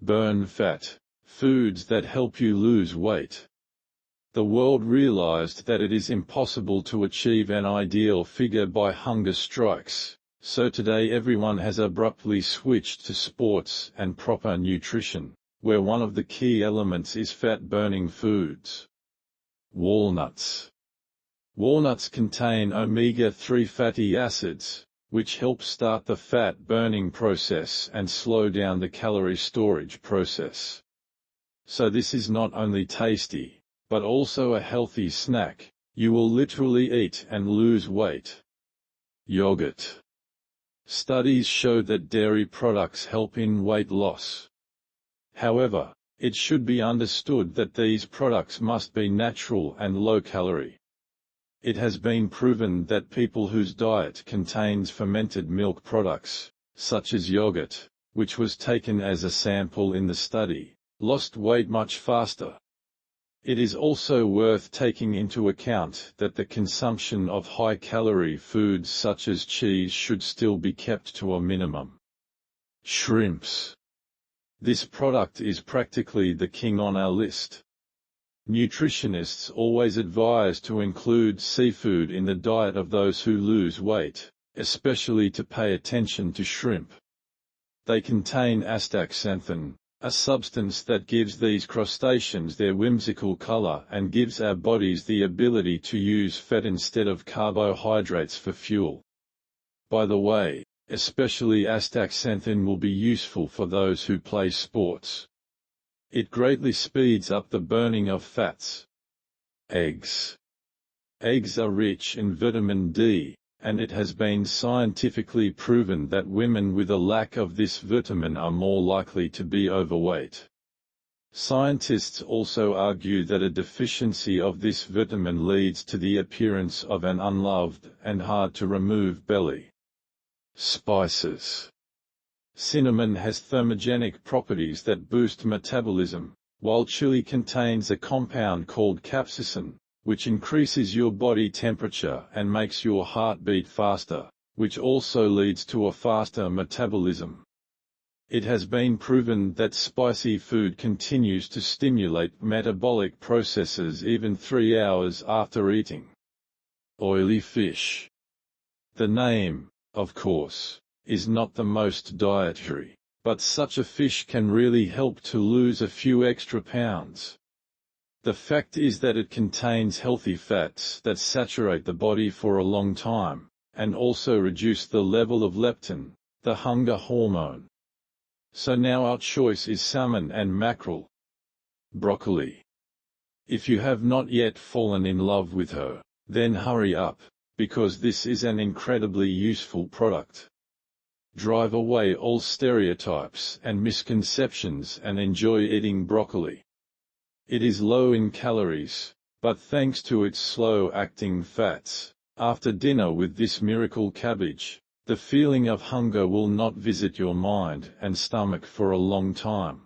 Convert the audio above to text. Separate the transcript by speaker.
Speaker 1: Burn fat. Foods that help you lose weight. The world realized that it is impossible to achieve an ideal figure by hunger strikes, so today everyone has abruptly switched to sports and proper nutrition, where one of the key elements is fat-burning foods. Walnuts. Walnuts contain omega-3 fatty acids, which help start the fat-burning process and slow down the calorie storage process. So this is not only tasty, but also a healthy snack. You will literally eat and lose weight. Yogurt. Studies show that dairy products help in weight loss. However, it should be understood that these products must be natural and low-calorie. It has been proven that people whose diet contains fermented milk products, such as yogurt, which was taken as a sample in the study, lost weight much faster. It is also worth taking into account that the consumption of high-calorie foods such as cheese should still be kept to a minimum. Shrimps. This product is practically the king on our list. Nutritionists always advise to include seafood in the diet of those who lose weight, especially to pay attention to shrimp. They contain astaxanthin, a substance that gives these crustaceans their whimsical color and gives our bodies the ability to use fat instead of carbohydrates for fuel. By the way, especially astaxanthin will be useful for those who play sports. It greatly speeds up the burning of fats. Eggs. Eggs are rich in vitamin D, and it has been scientifically proven that women with a lack of this vitamin are more likely to be overweight. Scientists also argue that a deficiency of this vitamin leads to the appearance of an unloved and hard-to-remove belly. Spices. Cinnamon has thermogenic properties that boost metabolism, while chili contains a compound called capsaicin, which increases your body temperature and makes your heart beat faster, which also leads to a faster metabolism. It has been proven that spicy food continues to stimulate metabolic processes even 3 hours after eating. Oily fish. The name, of course, is not the most dietary, but such a fish can really help to lose a few extra pounds. The fact is that it contains healthy fats that saturate the body for a long time, and also reduce the level of leptin, the hunger hormone. So now our choice is salmon and mackerel. Broccoli. If you have not yet fallen in love with her, then hurry up, because this is an incredibly useful product. Drive away all stereotypes and misconceptions and enjoy eating broccoli. It is low in calories, but thanks to its slow-acting fats, after dinner with this miracle cabbage, the feeling of hunger will not visit your mind and stomach for a long time.